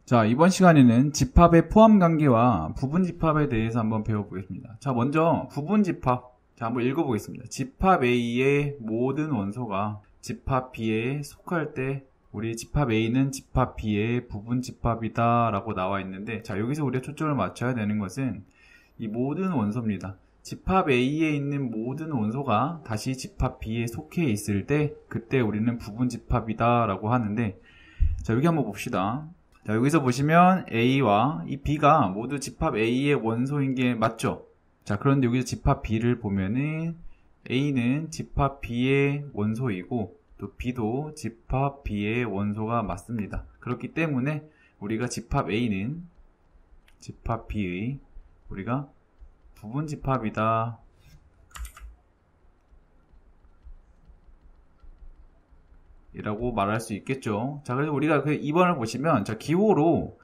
자, 이번 시간에는 집합의 포함 관계와 부분 집합에 대해서 한번 배워보겠습니다. 자, 먼저 부분 집합. 자, 한번 읽어보겠습니다. 집합 A의 모든 원소가 집합 B에 속할 때 우리 집합 A는 집합 B의 부분 집합이다 라고 나와 있는데, 자, 여기서 우리가 초점을 맞춰야 되는 것은 이 모든 원소입니다. 집합 A에 있는 모든 원소가 다시 집합 B에 속해 있을 때 그때 우리는 부분 집합이다 라고 하는데, 자, 여기 한번 봅시다. 자, 여기서 보시면 A와 이 B가 모두 집합 A의 원소인 게 맞죠? 자, 그런데 여기서 집합 B를 보면은 A는 집합 B의 원소이고 또 B도 집합 B의 원소가 맞습니다. 그렇기 때문에 우리가 집합 A는 집합 B의 우리가 부분 집합이다 이라고 말할 수 있겠죠. 자, 그래서 우리가 그 2번을 보시면, 자, 기호로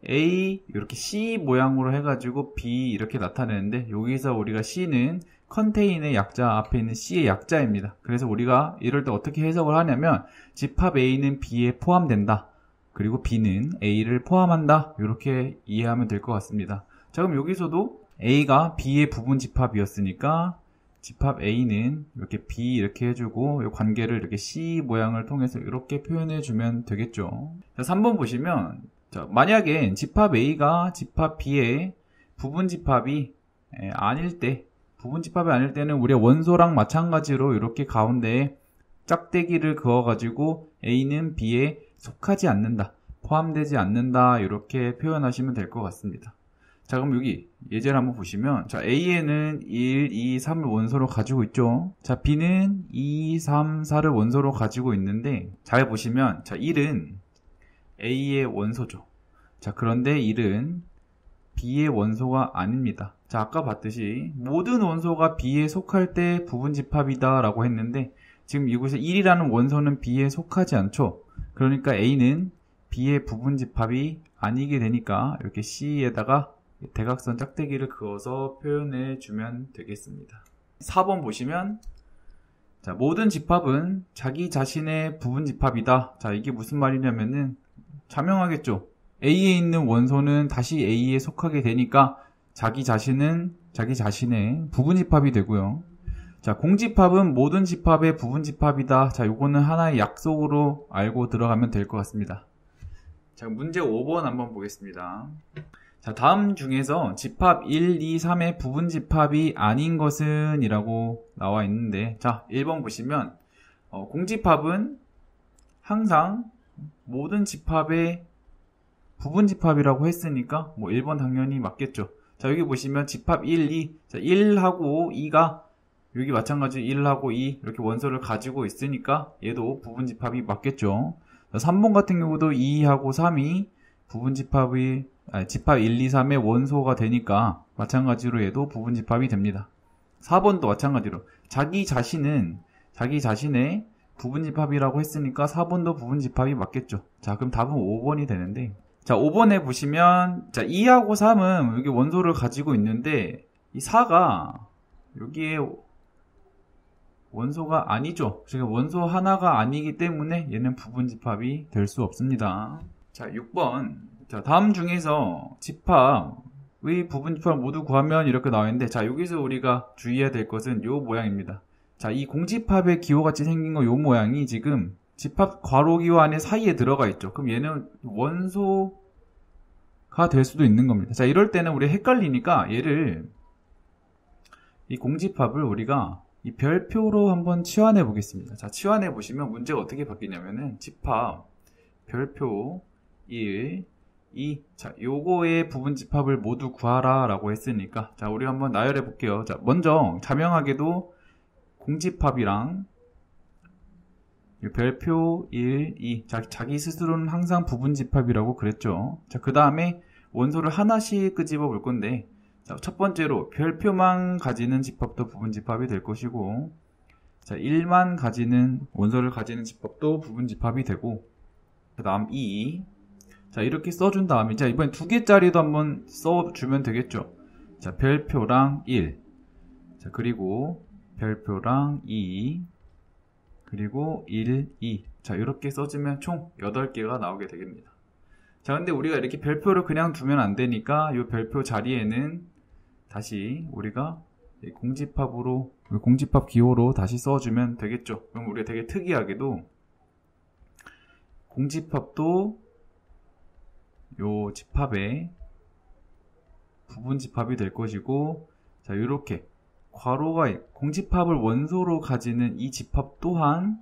A 이렇게 C 모양으로 해가지고 B 이렇게 나타내는데, 여기서 우리가 C는 컨테인의 약자 앞에 있는 C의 약자입니다. 그래서 우리가 이럴 때 어떻게 해석을 하냐면, 집합 A는 B에 포함된다, 그리고 B는 A를 포함한다, 이렇게 이해하면 될 것 같습니다. 자, 그럼 여기서도 A가 B의 부분 집합이었으니까 집합 A는 이렇게 B 이렇게 해주고 이 관계를 이렇게 C 모양을 통해서 이렇게 표현해주면 되겠죠. 자, 3번 보시면, 자, 만약에 집합 A가 집합 B의 부분 집합이 아닐 때, 부분 집합이 아닐 때는 우리가 원소랑 마찬가지로 이렇게 가운데에 짝대기를 그어가지고 A는 B에 속하지 않는다, 포함되지 않는다, 이렇게 표현하시면 될 것 같습니다. 자, 그럼 여기 예제를 한번 보시면, 자, A에는 1, 2, 3을 원소로 가지고 있죠. 자, B는 2, 3, 4를 원소로 가지고 있는데, 잘 보시면, 자, 1은 A의 원소죠. 자, 그런데 1은 B의 원소가 아닙니다. 자, 아까 봤듯이 모든 원소가 B에 속할 때 부분 집합이다 라고 했는데, 지금 이곳에 1이라는 원소는 B에 속하지 않죠. 그러니까 A는 B의 부분 집합이 아니게 되니까 이렇게 C에다가 대각선 짝대기를 그어서 표현해 주면 되겠습니다. 4번 보시면, 자, 모든 집합은 자기 자신의 부분 집합이다. 자, 이게 무슨 말이냐면은 자명하겠죠. A에 있는 원소는 다시 A에 속하게 되니까 자기 자신은 자기 자신의 부분 집합이 되고요. 자, 공집합은 모든 집합의 부분 집합이다. 자, 요거는 하나의 약속으로 알고 들어가면 될 것 같습니다. 자, 문제 5번 한번 보겠습니다. 자, 다음 중에서 집합 1, 2, 3의 부분 집합이 아닌 것은 이라고 나와 있는데, 자, 1번 보시면 공집합은 항상 모든 집합의 부분 집합이라고 했으니까 뭐 1번 당연히 맞겠죠. 자, 여기 보시면 집합 1, 2, 자, 1하고 2가 여기 마찬가지로 1하고 2 이렇게 원소를 가지고 있으니까 얘도 부분 집합이 맞겠죠. 자, 3번 같은 경우도 2하고 3이 부분 집합이 집합 1, 2, 3의 원소가 되니까 마찬가지로 얘도 부분 집합이 됩니다. 4번도 마찬가지로 자기 자신은 자기 자신의 부분 집합이라고 했으니까 4번도 부분 집합이 맞겠죠. 자, 그럼 답은 5번이 되는데, 자, 5번에 보시면, 자, 2하고 3은 여기 원소를 가지고 있는데 이 4가 여기에 원소가 아니죠. 그러니까 원소 하나가 아니기 때문에 얘는 부분 집합이 될 수 없습니다. 자, 6번. 자, 다음 중에서 집합의 부분 집합을 모두 구하면 이렇게 나와 있는데, 자, 여기서 우리가 주의해야 될 것은 요 모양입니다. 자, 이 공집합의 기호같이 생긴 거 요 모양이 지금 집합 괄호기호 안에 사이에 들어가 있죠. 그럼 얘는 원소가 될 수도 있는 겁니다. 자, 이럴 때는 우리 헷갈리니까 얘를, 이 공집합을 우리가 이 별표로 한번 치환해 보겠습니다. 자, 치환해 보시면 문제가 어떻게 바뀌냐면은 집합 별표 1, 2, 자, 요거의 부분 집합을 모두 구하라 라고 했으니까, 자, 우리 한번 나열해 볼게요. 자, 먼저 자명하게도 공집합이랑 별표 1, 2, 자기 스스로는 항상 부분 집합이라고 그랬죠. 자, 그 다음에 원소를 하나씩 끄집어 볼 건데, 자, 첫 번째로 별표만 가지는 집합도 부분 집합이 될 것이고, 자, 1만 가지는 원소를 가지는 집합도 부분 집합이 되고, 그 다음 2, 자, 이렇게 써준 다음에, 자, 이번엔 2개짜리도 한번 써주면 되겠죠. 자, 별표랑 1, 자, 그리고 별표랑 2, 그리고 1, 2. 자, 이렇게 써주면 총 8개가 나오게 되겠습니다. 자, 근데 우리가 이렇게 별표를 그냥 두면 안 되니까 이 별표 자리에는 다시 우리가 공집합으로, 공집합 기호로 다시 써주면 되겠죠. 그럼 우리가 되게 특이하게도 공집합도 요 집합에 부분 집합이 될 것이고, 자, 이렇게 괄호가 공집합을 원소로 가지는 이 집합 또한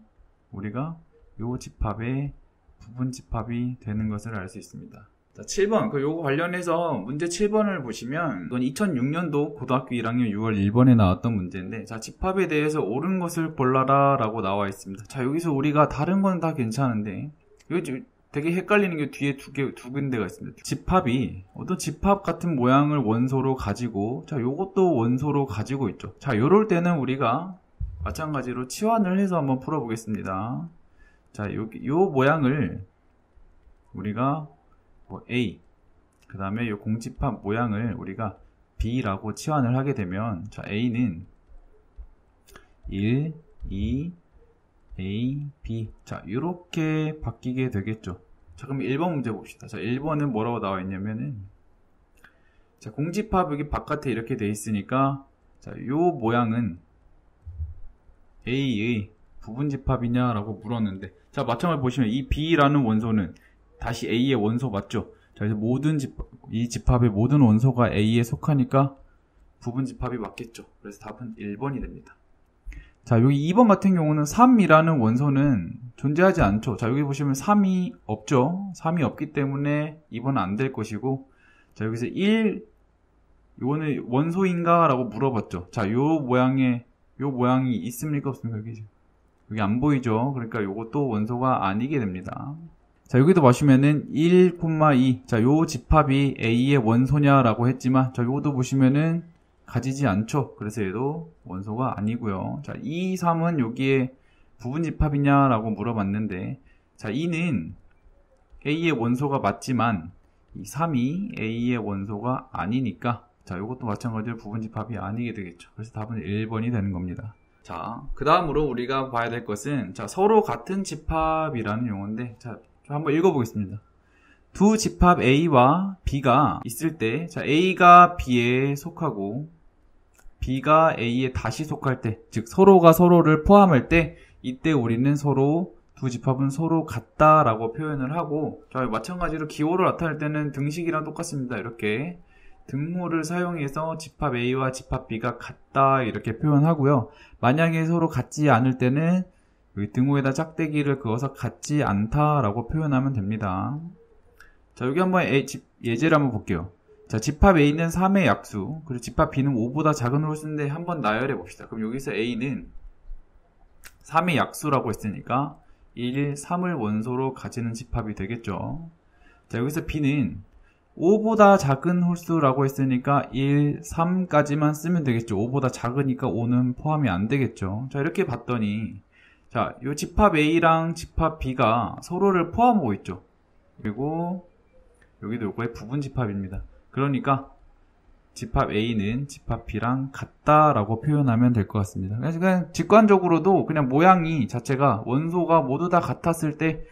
우리가 요 집합의 부분 집합이 되는 것을 알 수 있습니다. 자, 7번. 요거 관련해서 문제 7번을 보시면 이건 2006년도 고등학교 1학년 6월 1번에 나왔던 문제인데, 자, 집합에 대해서 옳은 것을 골라라 라고 나와 있습니다. 자, 여기서 우리가 다른 건 다 괜찮은데 여기 되게 헷갈리는 게 뒤에 두 군데가 있습니다. 집합이 어떤 집합 같은 모양을 원소로 가지고, 자, 요것도 원소로 가지고 있죠. 자, 요럴 때는 우리가 마찬가지로 치환을 해서 한번 풀어보겠습니다. 자, 요 모양을 우리가 뭐 A, 그 다음에 요 공집합 모양을 우리가 B라고 치환을 하게 되면, 자, A는 1, 2, A, B. 자, 이렇게 바뀌게 되겠죠. 자, 그럼 1번 문제 봅시다. 자, 1번은 뭐라고 나와 있냐면은, 자, 공집합 여기 바깥에 이렇게 돼 있으니까, 자, 요 모양은 A의 부분집합이냐라고 물었는데, 자, 마찬가지로 보시면 이 B라는 원소는 다시 A의 원소 맞죠? 자, 그래서 이 집합의 모든 원소가 A에 속하니까 부분집합이 맞겠죠. 그래서 답은 1번이 됩니다. 자, 여기 2번 같은 경우는 3이라는 원소는 존재하지 않죠. 자, 여기 보시면 3이 없죠. 3이 없기 때문에 2번은 안 될 것이고, 자, 여기서 1, 이거는 원소인가? 라고 물어봤죠. 자, 요 모양이 있습니까? 없습니까? 여기 안 보이죠? 그러니까 요것도 원소가 아니게 됩니다. 자, 여기도 보시면은 1, 2. 자, 요 집합이 A의 원소냐라고 했지만, 자, 요것도 보시면은 가지지 않죠. 그래서 얘도 원소가 아니고요. 자, 2, 3은 여기에 부분 집합이냐라고 물어봤는데, 자, 2는 A의 원소가 맞지만 이 3이 A의 원소가 아니니까, 자, 이것도 마찬가지로 부분 집합이 아니게 되겠죠. 그래서 답은 1번이 되는 겁니다. 자, 그 다음으로 우리가 봐야 될 것은, 자, 서로 같은 집합이라는 용어인데, 자, 한번 읽어보겠습니다. 두 집합 A와 B가 있을 때, 자, A가 B에 속하고 B가 A에 다시 속할 때, 즉 서로가 서로를 포함할 때, 이때 우리는 두 집합은 서로 같다라고 표현을 하고, 자, 마찬가지로 기호를 나타낼 때는 등식이랑 똑같습니다. 이렇게 등호를 사용해서 집합 A와 집합 B가 같다 이렇게 표현하고요. 만약에 서로 같지 않을 때는 여기 등호에다 짝대기를 그어서 같지 않다라고 표현하면 됩니다. 자, 여기 한번 예제를 한번 볼게요. 자, 집합 A는 3의 약수, 그리고 집합 B는 5보다 작은 홀수인데 한번 나열해 봅시다. 그럼 여기서 A는 3의 약수라고 했으니까 1, 3을 원소로 가지는 집합이 되겠죠. 자, 여기서 B는 5보다 작은 홀수라고 했으니까 1, 3까지만 쓰면 되겠죠. 5보다 작으니까 5는 포함이 안 되겠죠. 자, 이렇게 봤더니, 자, 요 집합 A랑 집합 B가 서로를 포함하고 있죠. 그리고 여기도 요거의 부분 집합입니다. 그러니까 집합 A는 집합 B랑 같다라고 표현하면 될 것 같습니다. 그냥 직관적으로도 그냥 모양이 자체가 원소가 모두 다 같았을 때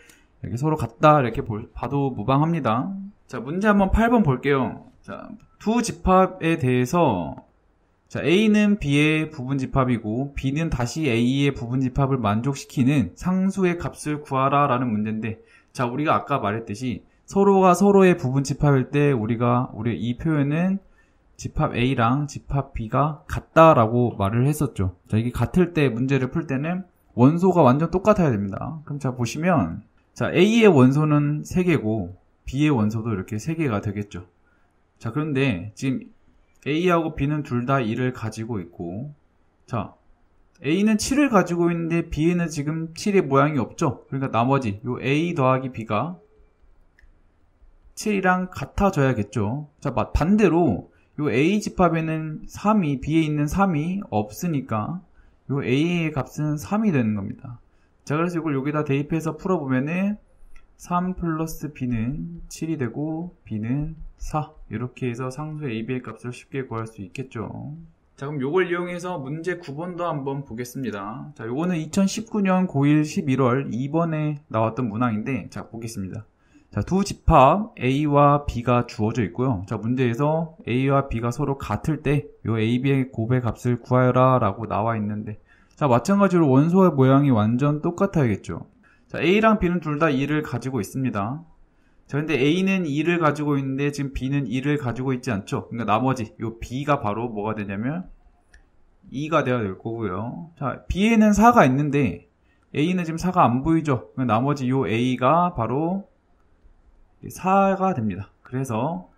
이렇게 서로 같다 이렇게 봐도 무방합니다. 자, 문제 한번 8번 볼게요. 자, 두 집합에 대해서, 자, A는 B의 부분 집합이고 B는 다시 A의 부분 집합을 만족시키는 상수의 값을 구하라 라는 문제인데, 자, 우리가 아까 말했듯이 서로가 서로의 부분 집합일 때 우리 이 표현은 집합 A랑 집합 B가 같다라고 말을 했었죠. 자, 이게 같을 때 문제를 풀 때는 원소가 완전 똑같아야 됩니다. 그럼 자, 보시면, 자, A의 원소는 3개고 B의 원소도 이렇게 3개가 되겠죠. 자, 그런데 지금 A하고 B는 둘 다 1을 가지고 있고, 자, A는 7을 가지고 있는데 B에는 지금 7의 모양이 없죠. 그러니까 나머지 요 A 더하기 B가 7이랑 같아져야겠죠. 자, 반대로 요 A 집합에는 B에 있는 3이 없으니까 요 A의 값은 3이 되는 겁니다. 자, 그래서 이걸 여기다 대입해서 풀어보면은 3 플러스 B는 7이 되고 B는 4, 이렇게 해서 상수 A, B의 값을 쉽게 구할 수 있겠죠. 자, 그럼 요걸 이용해서 문제 9번도 한번 보겠습니다. 자, 요거는 2019년 고1 11월 2번에 나왔던 문항인데, 자, 보겠습니다. 자, 두 집합 A와 B가 주어져 있고요. 자, 문제에서 A와 B가 서로 같을 때 요 A, B의 곱의 값을 구하여라 라고 나와 있는데, 자, 마찬가지로 원소의 모양이 완전 똑같아야겠죠. 자, A랑 B는 둘 다 2를 가지고 있습니다. 자, 근데 A는 2를 가지고 있는데 지금 B는 2를 가지고 있지 않죠. 그러니까 나머지 요 B가 바로 뭐가 되냐면 2가 되어야 될 거고요. 자, B에는 4가 있는데 A는 지금 4가 안 보이죠. 그러니까 나머지 요 A가 바로 4가 됩니다. 그래서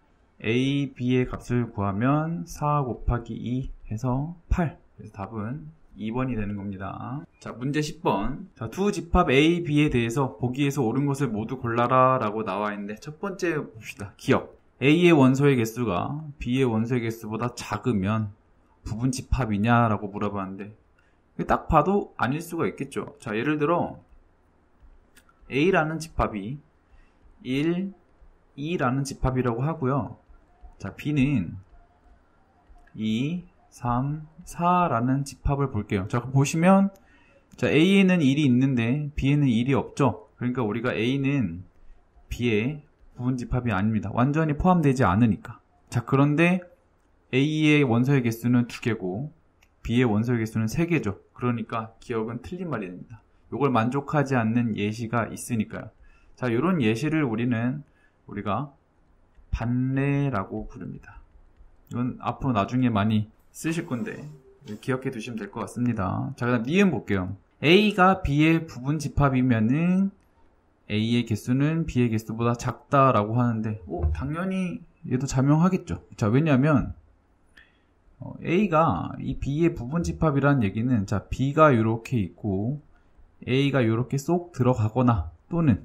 A, B의 값을 구하면 4 곱하기 2 해서 8. 그래서 답은 2번이 되는 겁니다. 자, 문제 10번. 자, 두 집합 A, B에 대해서 보기에서 옳은 것을 모두 골라라 라고 나와 있는데, 첫 번째 봅시다. 기억. A의 원소의 개수가 B의 원소의 개수보다 작으면 부분 집합이냐 라고 물어봤는데, 딱 봐도 아닐 수가 있겠죠. 자, 예를 들어 A라는 집합이 1, 2라는 집합이라고 하고요. 자, B는 2, 3, 4라는 집합을 볼게요. 자, 보시면 자, A에는 1이 있는데 B에는 1이 없죠. 그러니까 우리가 A는 B의 부분집합이 아닙니다. 완전히 포함되지 않으니까. 자, 그런데 A의 원소의 개수는 2개고 B의 원소의 개수는 3개죠. 그러니까 기억은 틀린 말이 됩니다. 이걸 만족하지 않는 예시가 있으니까요. 자, 이런 예시를 우리가 반례라고 부릅니다. 이건 앞으로 나중에 많이 쓰실 건데 기억해 두시면 될 것 같습니다. 자, 그다음 니은 볼게요. A가 B의 부분 집합이면은 A의 개수는 B의 개수보다 작다라고 하는데, 당연히 얘도 작용하겠죠. 자, 왜냐하면 A가 이 B의 부분 집합이라는 얘기는, 자, B가 이렇게 있고 A가 이렇게 쏙 들어가거나 또는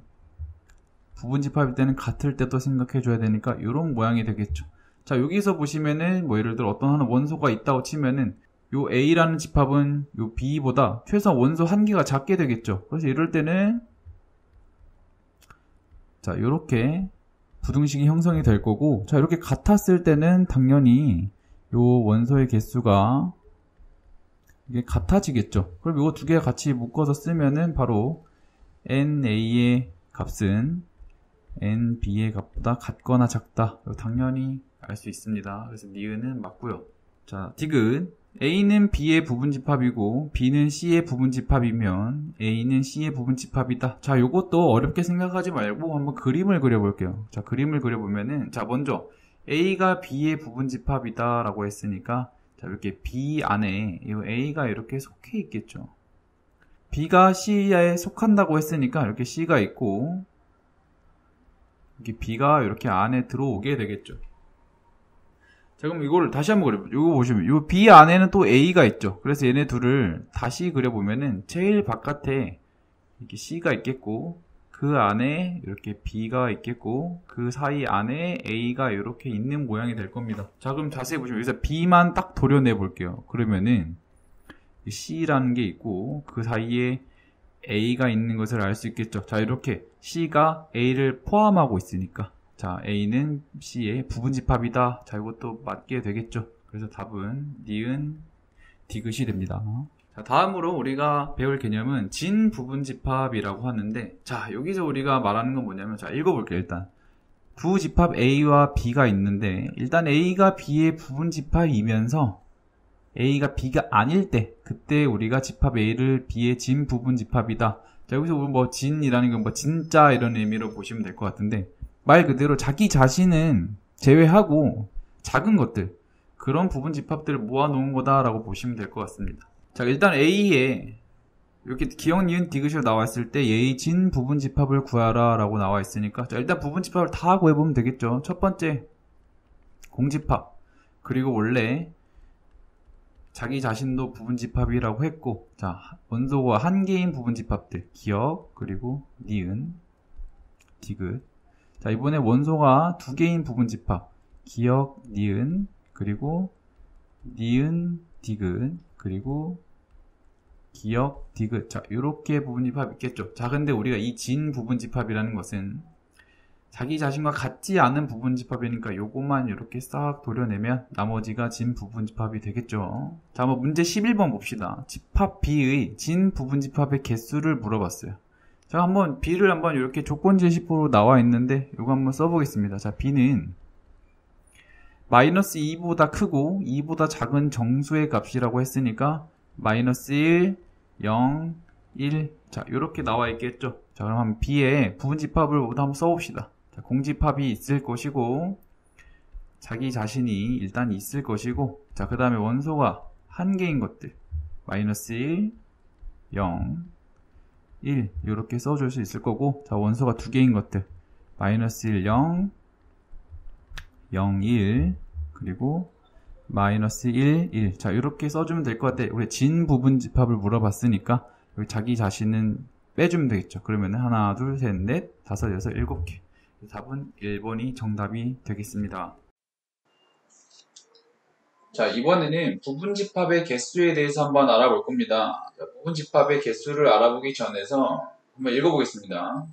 부분 집합일 때는 같을 때도 생각해 줘야 되니까 이런 모양이 되겠죠. 자, 여기서 보시면은 예를 들어 어떤 하나 원소가 있다고 치면은 요 A라는 집합은 요 B보다 최소한 원소 한 개가 작게 되겠죠. 그래서 이럴 때는 자, 요렇게 부등식이 형성이 될 거고, 자, 이렇게 같았을 때는 당연히 요 원소의 개수가 이게 같아지겠죠. 그럼 이거 두 개가 같이 묶어서 쓰면은 바로 NA의 값은 NB의 값보다 같거나 작다. 이거 당연히 알 수 있습니다. 그래서 니은은 맞고요. 자, 디귿. A는 B의 부분집합이고 B는 C의 부분집합이면 A는 C의 부분집합이다. 자, 요것도 어렵게 생각하지 말고 한번 그림을 그려볼게요. 자, 그림을 그려보면은, 자, 먼저 A가 B의 부분집합이다 라고 했으니까, 자, 이렇게 B 안에 이 A가 이렇게 속해 있겠죠. B가 C에 속한다고 했으니까 이렇게 C가 있고, 이렇게 B가 이렇게 안에 들어오게 되겠죠. 자, 그럼 이걸 다시 한번 그려볼게요. 이거 보시면 이 B 안에는 또 A가 있죠. 그래서 얘네 둘을 다시 그려보면은 제일 바깥에 이렇게 C가 있겠고, 그 안에 이렇게 B가 있겠고, 그 사이 안에 A가 이렇게 있는 모양이 될 겁니다. 자, 그럼 자세히 보시면 여기서 B만 딱 도려내 볼게요. 그러면은 C라는 게 있고 그 사이에 A가 있는 것을 알 수 있겠죠. 자, 이렇게 C가 A를 포함하고 있으니까, 자, A는 C의 부분집합이다. 자, 이것도 맞게 되겠죠. 그래서 답은 니은 디귿이 됩니다. 자, 다음으로 우리가 배울 개념은 진부분집합이라고 하는데, 자, 여기서 우리가 말하는 건 뭐냐면, 자, 읽어볼게요. 일단 두 집합 A와 B가 있는데, 일단 A가 B의 부분집합이면서 A가 B가 아닐 때, 그때 우리가 집합 A를 B의 진부분집합이다. 자, 여기서 뭐 진이라는 건 뭐 진짜 이런 의미로 보시면 될 것 같은데, 말 그대로 자기 자신은 제외하고 작은 것들, 그런 부분집합들을 모아놓은 거다라고 보시면 될 것 같습니다. 자, 일단 A에 이렇게 기억, 니은, 디귿으로 나와 있을 때 A 진 부분집합을 구하라 라고 나와 있으니까, 자, 일단 부분집합을 다 구해보면 되겠죠. 첫 번째 공집합, 그리고 원래 자기 자신도 부분집합이라고 했고, 자, 원소가 한 개인 부분집합들 기억, 그리고 니은, 디귿. 자, 이번에 원소가 두 개인 부분집합 기억, 니은, 그리고 니은, 디귿, 그리고 기억, 디귿. 자, 요렇게 부분집합 있겠죠. 자, 근데 우리가 이 진 부분집합이라는 것은 자기 자신과 같지 않은 부분집합이니까 요것만 이렇게 싹 도려내면 나머지가 진 부분집합이 되겠죠. 자, 한번 문제 11번 봅시다. 집합 B의 진 부분집합의 개수를 물어봤어요. 자, 한번 b를 한번 이렇게 조건 제시표로 나와 있는데 이거 한번 써보겠습니다. 자, b는 마이너스 2보다 크고 2보다 작은 정수의 값이라고 했으니까 마이너스 1, 0, 1. 자, 이렇게 나와 있겠죠. 자, 그럼 한번 b의 부분집합을 모두 한번 써봅시다. 자, 공집합이 있을 것이고 자기 자신이 일단 있을 것이고, 자, 그 다음에 원소가 한 개인 것들 마이너스 1, 0, 1 이렇게 써줄 수 있을 거고, 자, 원소가 두 개인 것들 마이너스 1, 0, 0, 1 그리고 마이너스 1, 1. 자, 이렇게 써주면 될 것 같아. 우리 진 부분집합을 물어봤으니까 여기 자기 자신은 빼주면 되겠죠. 그러면 하나, 둘, 셋, 넷, 다섯, 여섯, 일곱 개. 답은 1번이 정답이 되겠습니다. 자, 이번에는 부분집합의 개수에 대해서 한번 알아볼 겁니다. 자, 부분집합의 개수를 알아보기 전에서 한번 읽어보겠습니다.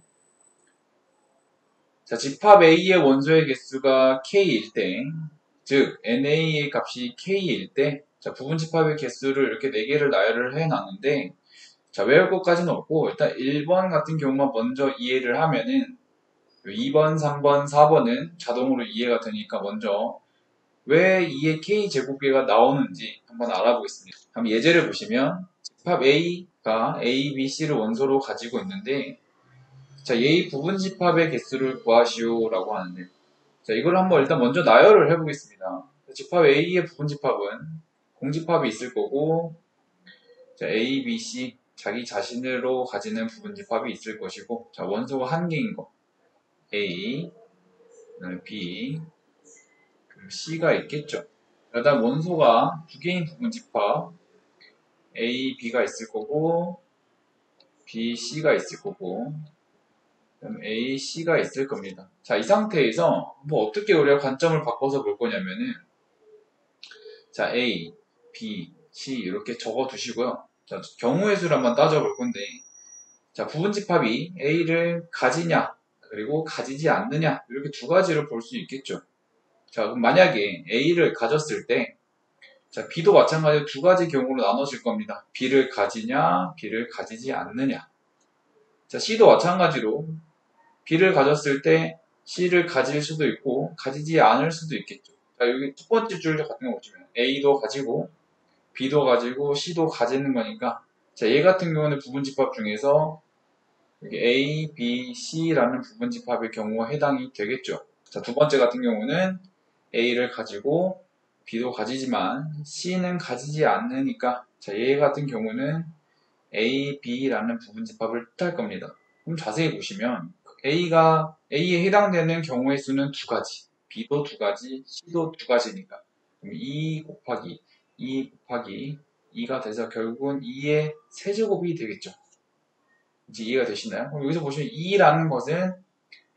자, 집합 A의 원소의 개수가 K일 때, 즉 NA의 값이 K일 때, 자, 부분집합의 개수를 이렇게 4개를 나열을 해놨는데, 자, 외울 것까지는 없고 일단 1번 같은 경우만 먼저 이해를 하면은 2번, 3번, 4번은 자동으로 이해가 되니까 먼저 왜 2의 K제곱계가 나오는지 한번 알아보겠습니다. 한번 예제를 보시면 집합 A가 A, B, C를 원소로 가지고 있는데, 자, A 부분집합의 개수를 구하시오 라고 하는데, 자, 이걸 한번 일단 먼저 나열을 해보겠습니다. 집합 A의 부분집합은 공집합이 있을 거고, 자, A, B, C 자기 자신으로 가지는 부분집합이 있을 것이고, 자, 원소가 한 개인 거 A, 그다음에 B, 그리고 C가 있겠죠. 그다음 원소가 두 개인 부분집합 A, B가 있을 거고, B, C가 있을 거고, 그다음 A, C가 있을 겁니다. 자, 이 상태에서 뭐 어떻게 우리가 관점을 바꿔서 볼 거냐면은, 자, A, B, C 이렇게 적어 두시고요. 자, 경우의 수를 한번 따져볼 건데, 자, 부분집합이 A를 가지냐 그리고 가지지 않느냐 이렇게 두 가지로 볼 수 있겠죠. 자, 그럼 만약에 A를 가졌을 때, 자, B도 마찬가지로 두 가지 경우로 나눠질 겁니다. B를 가지냐, B를 가지지 않느냐. 자, C도 마찬가지로 B를 가졌을 때 C를 가질 수도 있고 가지지 않을 수도 있겠죠. 자, 여기 첫 번째 줄 같은 거 보시면 A도 가지고 B도 가지고 C도 가지는 거니까, 자, 얘 같은 경우는 부분집합 중에서 여기 A, B, C라는 부분집합의 경우가 해당이 되겠죠. 자, 두 번째 같은 경우는 A를 가지고 B도 가지지만 C는 가지지 않으니까, 자, 얘 같은 경우는 A, B라는 부분집합을 뜻할 겁니다. 그럼 자세히 보시면 A에 해당되는 경우의 수는 두 가지, B도 두 가지, C도 두 가지니까 그럼 2 곱하기 2 곱하기 2가 돼서 결국은 2의 세제곱이 되겠죠. 이제 이해가 되시나요? 그럼 여기서 보시면 2라는 것은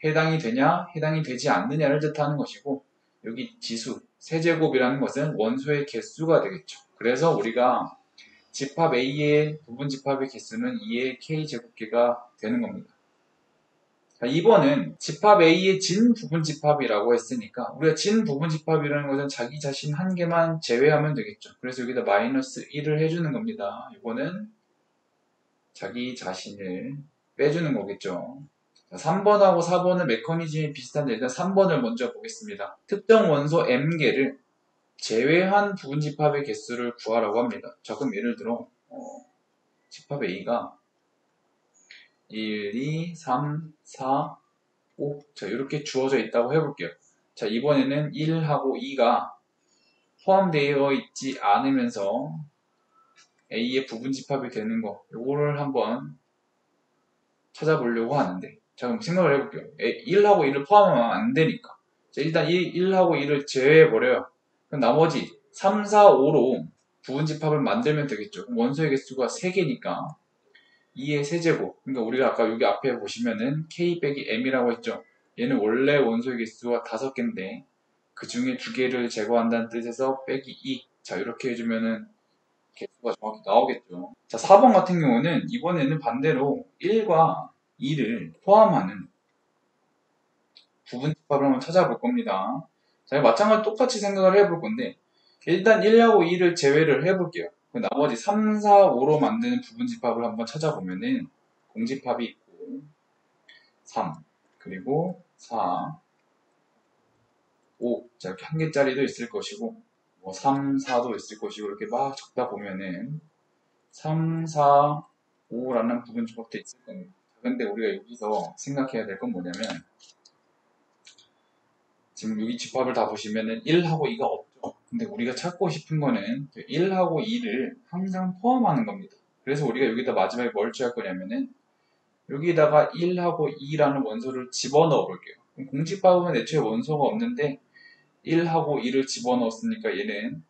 해당이 되냐, 해당이 되지 않느냐를 뜻하는 것이고, 여기 지수, 세제곱이라는 것은 원소의 개수가 되겠죠. 그래서 우리가 집합 A의 부분집합의 개수는 2의 K제곱계가 되는 겁니다. 자, 2번은 집합 A의 진 부분집합이라고 했으니까, 우리가 진 부분집합이라는 것은 자기 자신 한 개만 제외하면 되겠죠. 그래서 여기다 마이너스 1을 해주는 겁니다. 이거는 자기 자신을 빼주는 거겠죠. 자, 3번하고 4번은 메커니즘이 비슷한데 일단 3번을 먼저 보겠습니다. 특정 원소 m개를 제외한 부분집합의 개수를 구하라고 합니다. 자, 그럼 예를 들어 집합 A가 1, 2, 3, 4, 5 자, 이렇게 주어져 있다고 해볼게요. 자, 이번에는 1하고 2가 포함되어 있지 않으면서 A의 부분집합이 되는 거, 요거를 한번 찾아보려고 하는데, 자, 그럼 생각을 해볼게요. 1하고 1을 포함하면 안 되니까. 자, 일단 1하고 1을 제외해버려요. 그럼 나머지 3, 4, 5로 부분집합을 만들면 되겠죠. 그럼 원소의 개수가 3개니까 2의 세제곱. 그러니까 우리가 아까 여기 앞에 보시면은 K 빼기 M이라고 했죠. 얘는 원래 원소의 개수가 5개인데 그 중에 2개를 제거한다는 뜻에서 빼기 2. 자, 이렇게 해주면은 개수가 정확히 나오겠죠. 자, 4번 같은 경우는 이번에는 반대로 1과 2를 포함하는 부분집합을 한번 찾아볼 겁니다. 자, 마찬가지로 똑같이 생각을 해볼 건데, 일단 1하고 2를 제외를 해볼게요. 나머지 3, 4, 5로 만드는 부분집합을 한번 찾아보면은 공집합이 있고, 3, 그리고 4, 5. 자, 이렇게 한 개짜리도 있을 것이고, 뭐 3, 4도 있을 것이고, 이렇게 막 적다 보면은 3, 4, 5라는 부분집합도 있을 겁니다. 근데 우리가 여기서 생각해야 될 건 뭐냐면, 지금 여기 집합을 다 보시면은 1하고 2가 없죠. 근데 우리가 찾고 싶은 거는 1하고 2를 항상 포함하는 겁니다. 그래서 우리가 여기다 마지막에 뭘 취할 거냐면은 여기다가 1하고 2라는 원소를 집어넣어 볼게요. 공집합은 애초에 원소가 없는데 1하고 2를 집어넣었으니까 얘는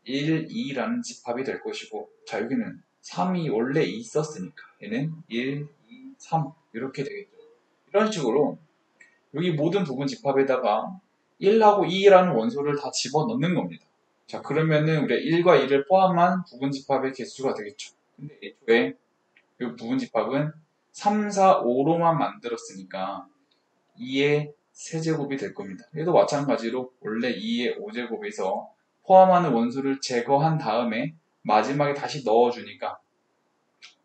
1, 2라는 집합이 될 것이고, 자, 여기는 3이 원래 있었으니까 얘는 1, 2, 3 이렇게 되겠죠. 이런 식으로 여기 모든 부분 집합에다가 1하고 2라는 원소를 다 집어넣는 겁니다. 자, 그러면은 우리가 1과 2를 포함한 부분 집합의 개수가 되겠죠. 근데 애초에 이 부분 집합은 3, 4, 5로만 만들었으니까 2의 세제곱이 될 겁니다. 얘도 마찬가지로 원래 2의 5제곱에서 포함하는 원소를 제거한 다음에 마지막에 다시 넣어주니까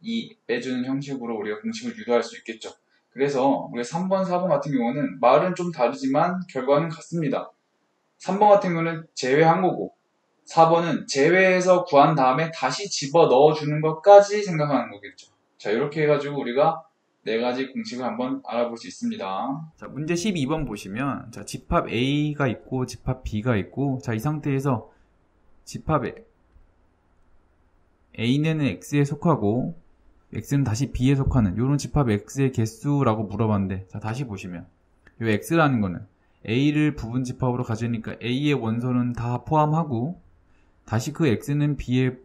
2 빼주는 형식으로 우리가 공식을 유도할 수 있겠죠. 그래서 우리 3번, 4번 같은 경우는 말은 좀 다르지만 결과는 같습니다. 3번 같은 경우는 제외한 거고 4번은 제외해서 구한 다음에 다시 집어 넣어주는 것까지 생각하는 거겠죠. 자, 이렇게 해가지고 우리가 네 가지 공식을 한번 알아볼 수 있습니다. 자, 문제 12번 보시면, 자, 집합 A가 있고, 집합 B가 있고, 자, 이 상태에서 집합 A는 X에 속하고, X는 다시 B에 속하는, 이런 집합 X의 개수라고 물어봤는데, 자, 다시 보시면, 이 X라는 거는 A를 부분 집합으로 가지니까 A의 원소는 다 포함하고, 다시 그 X는 B에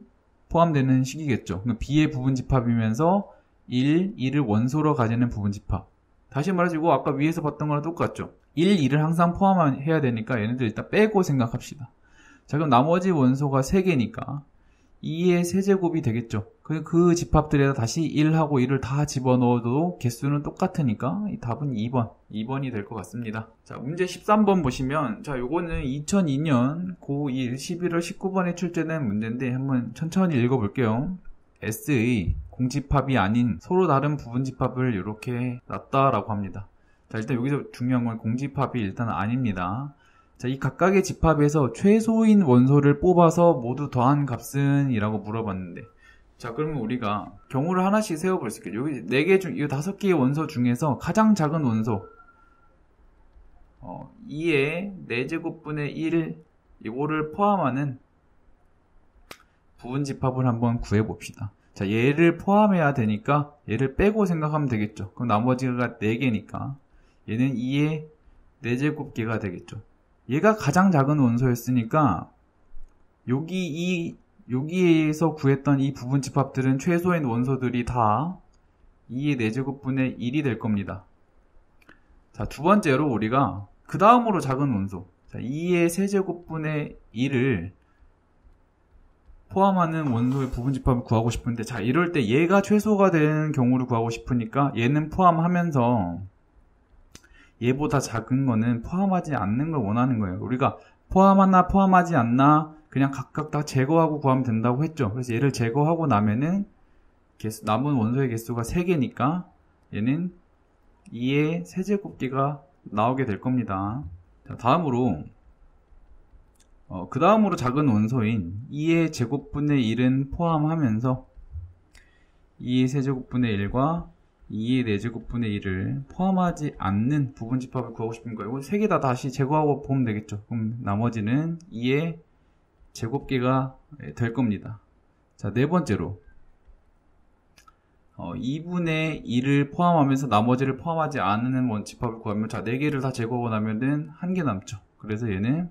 포함되는 식이겠죠. B의 부분 집합이면서 1, 2를 원소로 가지는 부분 집합. 다시 말해서 이거 아까 위에서 봤던 거랑 똑같죠. 1, 2를 항상 포함해야 되니까 얘네들 일단 빼고 생각합시다. 자, 그럼 나머지 원소가 3개니까 2의 세제곱이 되겠죠. 그 집합들에다 다시 1하고 2를 다 집어넣어도 개수는 똑같으니까 이 답은 2번이 될 것 같습니다. 자, 문제 13번 보시면, 자, 요거는 2002년 고1 11월 19번에 출제된 문제인데 한번 천천히 읽어볼게요. S의 공집합이 아닌 서로 다른 부분집합을 이렇게 놨다라고 합니다. 자, 일단 여기서 중요한 건 공집합이 일단 아닙니다. 자, 이 각각의 집합에서 최소인 원소를 뽑아서 모두 더한 값은 이라고 물어봤는데, 자, 그러면 우리가 경우를 하나씩 세워볼 수 있겠죠. 여기 4개 중, 이 5개의 원소 중에서 가장 작은 원소, 2의 4제곱분의 1, 이거를 포함하는 부분집합을 한번 구해봅시다. 자, 얘를 포함해야 되니까 얘를 빼고 생각하면 되겠죠. 그럼 나머지가 4개니까 얘는 2의 4제곱개가 되겠죠. 얘가 가장 작은 원소였으니까 여기에서 구했던 이 부분집합들은 최소인 원소들이 다 2의 4제곱분의 1이 될 겁니다. 자, 두 번째로 우리가 그 다음으로 작은 원소, 자, 2의 세제곱분의 1을 포함하는 원소의 부분집합을 구하고 싶은데, 자, 이럴 때 얘가 최소가 되는 경우를 구하고 싶으니까 얘는 포함하면서 얘보다 작은 거는 포함하지 않는 걸 원하는 거예요. 우리가 포함하나 포함하지 않나 그냥 각각 다 제거하고 구하면 된다고 했죠. 그래서 얘를 제거하고 나면은 남은 원소의 개수가 3개니까 얘는 2의 세제곱개가 나오게 될 겁니다. 자, 다음으로 그 다음으로 작은 원소인 2의 제곱분의 1은 포함하면서 2의 세제곱분의 1과 2의 4제곱분의 1을 포함하지 않는 부분집합을 구하고 싶은 거예요. 이거 3개 다 다시 제거하고 보면 되겠죠. 그럼 나머지는 2의 제곱개가 될 겁니다. 자, 네 번째로 2분의 1을 포함하면서 나머지를 포함하지 않는 원집합을 구하면, 자, 4개를 다 제거하고 나면은 1개 남죠. 그래서 얘는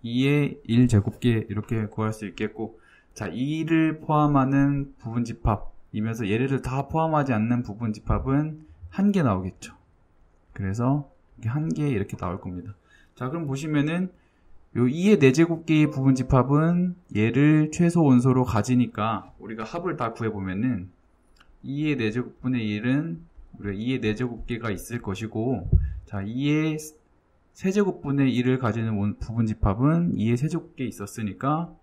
2의 1제곱개 이렇게 구할 수 있겠고, 자, 2를 포함하는 부분집합이면서 얘를 다 포함하지 않는 부분집합은 1개 나오겠죠. 그래서 1개 이렇게 나올 겁니다. 자, 그럼 보시면은 요 2의 4제곱개의 부분집합은 얘를 최소 원소로 가지니까 우리가 합을 다 구해보면은 2의 4제곱분의 1은 우리가 2의 4제곱개가 있을 것이고, 자, 2의 세제곱분의 1을 가지는 부분집합은 2의 세제곱개 있었으니까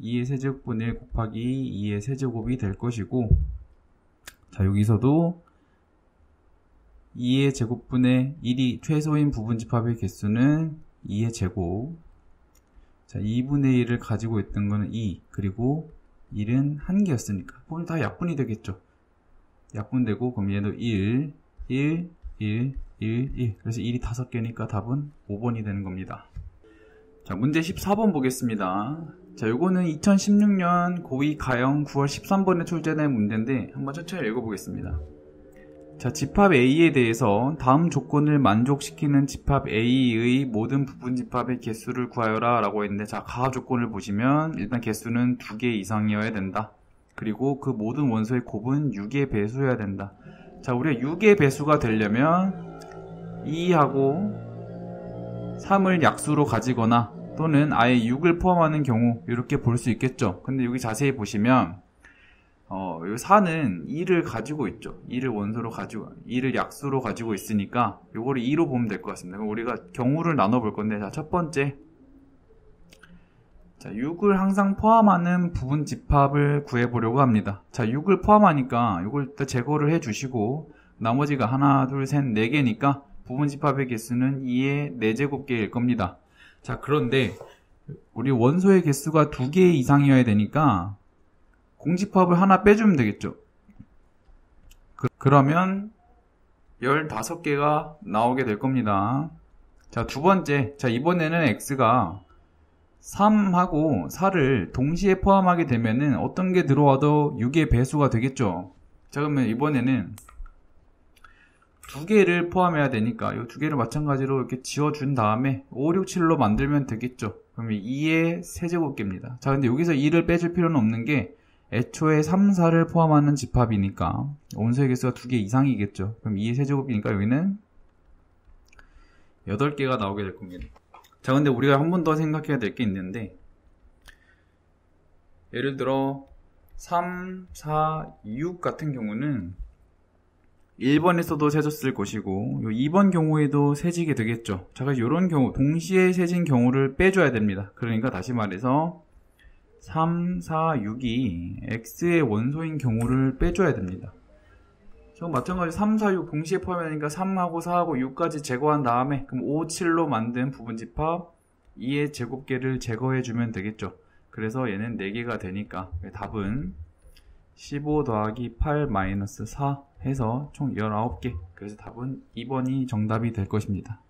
2의 세제곱분의 1 곱하기 2의 세제곱이 될 것이고, 자, 여기서도 2의 제곱분의 1이 최소인 부분집합의 개수는 2의 제곱. 자, 2분의 1을 가지고 있던 거는 2, 그리고 1은 한 개였으니까 그럼 다 약분이 되겠죠. 약분되고 그럼 얘도 1, 1, 1, 1, 1. 그래서 1이 5개니까 답은 5번이 되는 겁니다. 자, 문제 14번 보겠습니다. 자, 요거는 2016년 고2 가형 9월 13번에 출제된 문제인데 한번 천천히 읽어보겠습니다. 자, 집합 A에 대해서 다음 조건을 만족시키는 집합 A의 모든 부분집합의 개수를 구하여라 라고 했는데, 자, 가하 조건을 보시면 일단 개수는 2개 이상이어야 된다. 그리고 그 모든 원소의 곱은 6의 배수여야 된다. 자, 우리가 6의 배수가 되려면 2하고 3을 약수로 가지거나 또는 아예 6을 포함하는 경우 이렇게 볼 수 있겠죠. 근데 여기 자세히 보시면 이 4는 2를 가지고 있죠. 2를 원소로 가지고, 2를 약수로 가지고 있으니까 요거를 2로 보면 될 것 같습니다. 그럼 우리가 경우를 나눠 볼 건데, 자, 첫 번째. 자, 6을 항상 포함하는 부분 집합을 구해 보려고 합니다. 자, 6을 포함하니까 요걸 일단 제거를 해 주시고, 나머지가 하나, 둘, 셋, 4개니까 부분 집합의 개수는 2의 4제곱개일 겁니다. 자, 그런데 우리 원소의 개수가 2개 이상이어야 되니까 공집합을 하나 빼주면 되겠죠. 그러면 15개가 나오게 될 겁니다. 자, 두 번째. 자, 이번에는 x가 3하고 4를 동시에 포함하게 되면은 어떤 게 들어와도 6의 배수가 되겠죠. 자, 그러면 이번에는 2개를 포함해야 되니까 이 2개를 마찬가지로 이렇게 지워준 다음에 5, 6, 7로 만들면 되겠죠. 그러면 2의 세제곱개입니다. 자, 근데 여기서 2를 빼줄 필요는 없는 게 애초에 3, 4를 포함하는 집합이니까 원소의 개수가 2개 이상이겠죠. 그럼 2의 세제곱이니까 여기는 8개가 나오게 될 겁니다. 자, 근데 우리가 한 번 더 생각해야 될 게 있는데, 예를 들어 3, 4, 6 같은 경우는 1번에서도 세졌을 것이고 2번 경우에도 세지게 되겠죠. 자, 그래서 이런 경우 동시에 세진 경우를 빼줘야 됩니다. 그러니까 다시 말해서 3, 4, 6이 x의 원소인 경우를 빼줘야 됩니다. 저 마찬가지 3, 4, 6 동시에 포함하니까 3하고 4하고 6까지 제거한 다음에 그럼 5, 7로 만든 부분집합 2의 제곱개를 제거해주면 되겠죠. 그래서 얘는 4개가 되니까 답은 15 더하기 8 마이너스 4 해서 총 19개. 그래서 답은 2번이 정답이 될 것입니다.